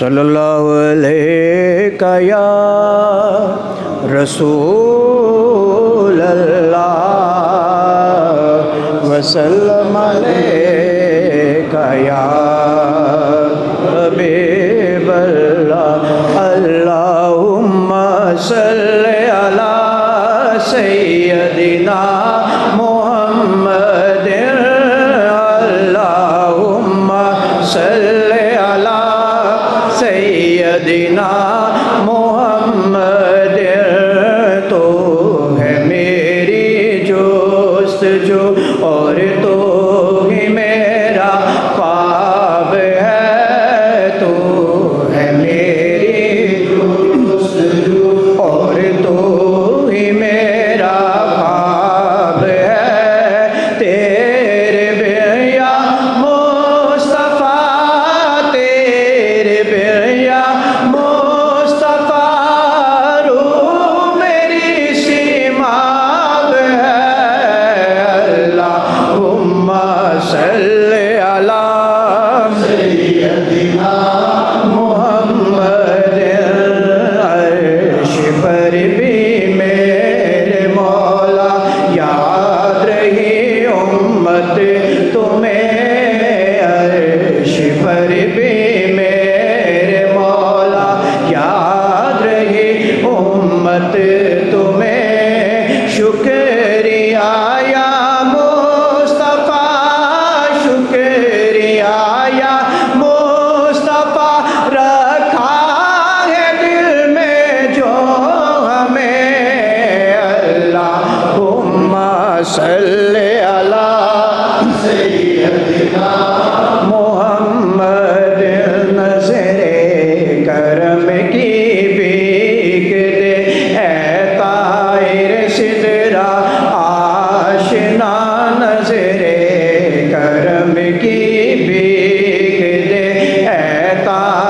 सल्लल्लाहु अलैका या रसूल अल्लाह वसल्लम अलैका या हबीब अल्लाह अल्लाहुम्मा सल्लि अला सय्यदिना मुहम्मद अल्लाहुम्मा सल्लि अला सय्यदिना मुहम्मद। तो है मेरी जोस्तजू और तो ही मेरा ख्वाब है। तो है मेरी जोस्तजू और तो ही मेरा ख्वाब है। तेरे बिया मुस्तफ़ा तेरे बिया मुस्तफ़ा रू मेरी सीमाब है। अल्लाहुम्मा सल्लि अला सय्यदिना मुहम्मद। अर्श पर भी मेरे मौला याद रही उम्मत तुम्हें। अर्श पर भी मेरे मौला याद रही उम्मत तुम्हें। शुक्रिया या मुस्तफ़ा शुक्रिया या मुस्तफ़ा रखा है दिल में जो हमें। अल्लाहुम्मा सल्लि अला सय्यदिना मुहम्मद। नज़रे करम की भीख दे ऐ ताहिर सिदरा आशिना। नज़रे करम की भीख दे ऐ ताहिर